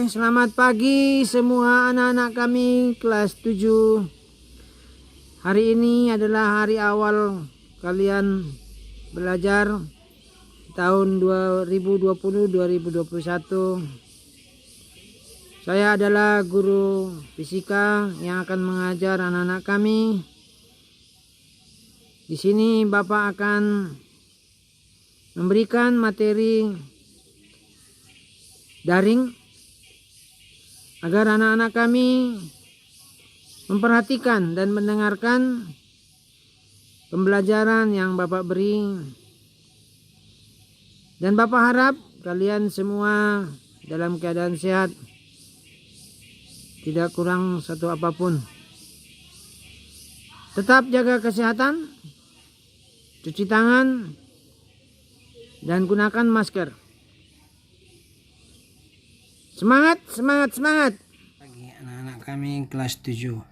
selamat pagi semua anak-anak kami kelas 7. Hari ini adalah hari awal kalian belajar tahun 2020-2021. Saya adalah guru fisika yang akan mengajar anak-anak kami. Di sini Bapak akan memberikan materi daring agar anak-anak kami memperhatikan dan mendengarkan pembelajaran yang Bapak beri. Dan Bapak harap kalian semua dalam keadaan sehat, tidak kurang satu apapun. Tetap jaga kesehatan, cuci tangan, dan gunakan masker. Semangat, semangat, semangat. Bagi anak-anak kami kelas 7.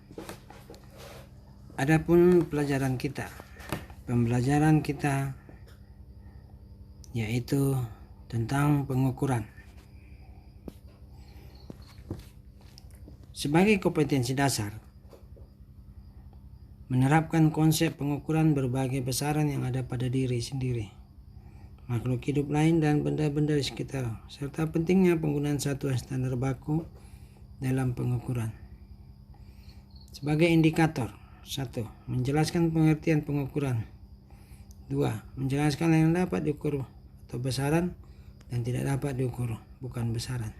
Adapun pembelajaran kita yaitu tentang pengukuran. Sebagai kompetensi dasar, menerapkan konsep pengukuran berbagai besaran yang ada pada diri sendiri, makhluk hidup lain dan benda-benda di sekitar, serta pentingnya penggunaan satuan standar baku dalam pengukuran. Sebagai indikator, 1. Menjelaskan pengertian pengukuran. 2. Menjelaskan yang dapat diukur atau besaran dan tidak dapat diukur, bukan besaran.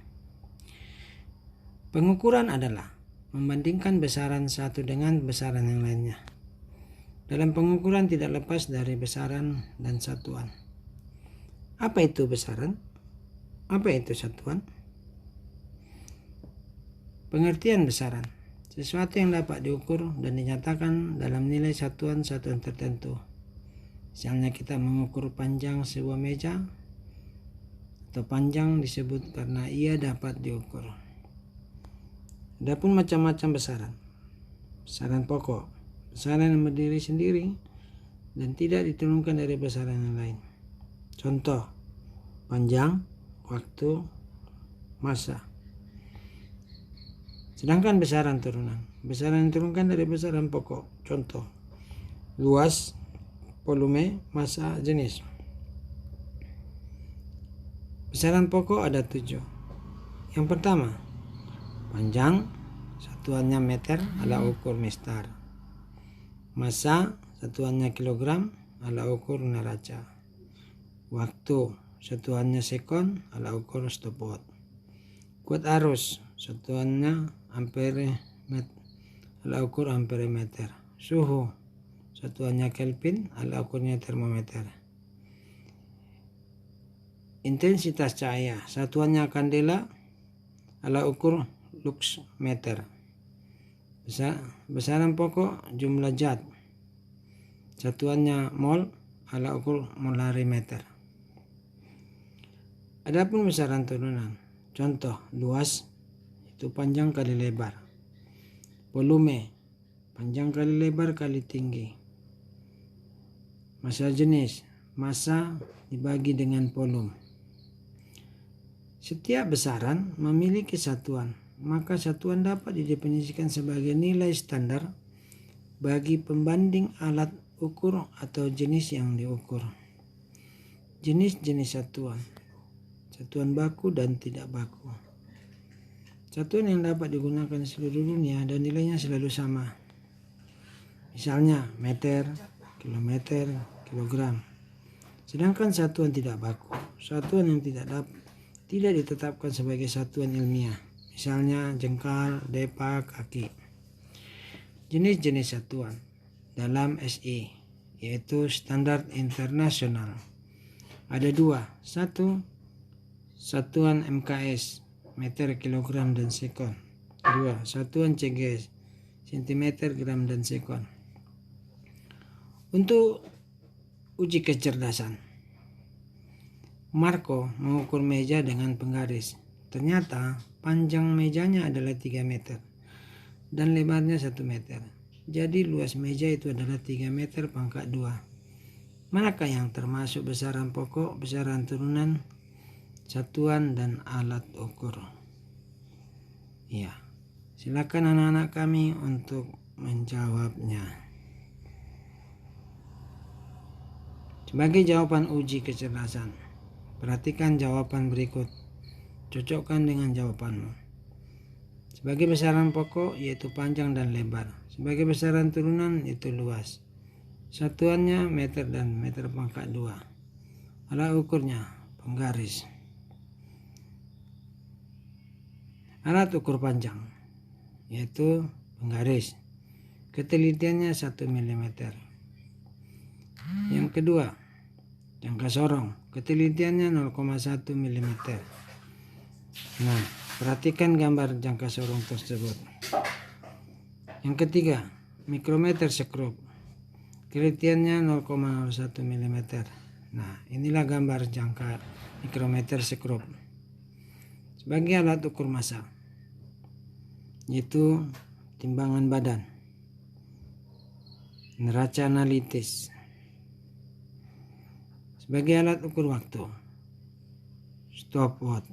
Pengukuran adalah membandingkan besaran satu dengan besaran yang lainnya. Dalam pengukuran tidak lepas dari besaran dan satuan. Apa itu besaran? Apa itu satuan? Pengertian besaran: sesuatu yang dapat diukur dan dinyatakan dalam nilai satuan-satuan tertentu. Misalnya kita mengukur panjang sebuah meja, atau panjang disebut karena ia dapat diukur. Adapun macam-macam besaran. Besaran pokok, besaran yang berdiri sendiri dan tidak diturunkan dari besaran yang lain. Contoh: panjang, waktu, masa. Sedangkan besaran turunan, besaran yang diturunkan dari besaran pokok. Contoh: luas, volume, massa, jenis. Besaran pokok ada 7. Yang pertama, panjang, satuannya meter, alat ukur mestar. Massa, satuannya kilogram, alat ukur neraca. Waktu, satuannya sekon, alat ukur stopwatch. Kuat arus, satuannya ampere, alat ukur amperemeter. Suhu, satuannya Kelvin, alat ukurnya termometer. Intensitas cahaya, satuannya kandela, alat ukur lux meter. Besaran pokok jumlah zat, satuannya mol, alat ukur molarimeter. Adapun besaran turunan, contoh: luas itu panjang kali lebar. Volume, panjang kali lebar kali tinggi. Massa jenis, massa dibagi dengan volume. Setiap besaran memiliki satuan, maka satuan dapat didefinisikan sebagai nilai standar bagi pembanding alat ukur atau jenis yang diukur. Jenis-jenis satuan: satuan baku dan tidak baku. Satuan yang dapat digunakan di seluruh dunia dan nilainya selalu sama. Misalnya meter, kilometer, kilogram. Sedangkan satuan tidak baku, satuan yang tidak ditetapkan sebagai satuan ilmiah. Misalnya jengkal, depak, kaki. Jenis-jenis satuan dalam SI, yaitu standar internasional, ada 2. 1. Satuan MKS, meter, kilogram, dan sekon. 2. Satuan CGS, sentimeter, gram, dan sekon. Untuk uji kecerdasan, Marco mengukur meja dengan penggaris. Ternyata panjang mejanya adalah 3 meter dan lebarnya 1 meter. Jadi luas meja itu adalah 3 meter pangkat 2. Manakah yang termasuk besaran pokok, besaran turunan, satuan, dan alat ukur? Iya, silakan anak-anak kami untuk menjawabnya. Sebagai jawaban uji kecerdasan, perhatikan jawaban berikut. Cocokkan dengan jawabanmu. Sebagai besaran pokok yaitu panjang dan lebar. Sebagai besaran turunan yaitu luas. Satuannya meter dan meter pangkat 2. Alat ukurnya penggaris. Alat ukur panjang yaitu penggaris. Ketelitiannya 1 mm. Yang kedua, jangka sorong. Ketelitiannya 0,1 mm. Nah, perhatikan gambar jangka sorong tersebut. Yang ketiga, mikrometer sekrup. Ketelitiannya 0,01 mm. Nah, inilah gambar jangka mikrometer sekrup. Sebagai alat ukur massa, yaitu timbangan badan, neraca analitis. Sebagai alat ukur waktu, stopwatch.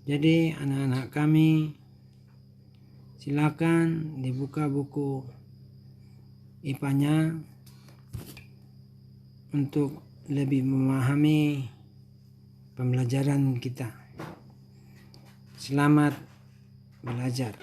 Jadi anak-anak kami silakan dibuka buku IPA-nya untuk lebih memahami pembelajaran kita. Selamat belajar.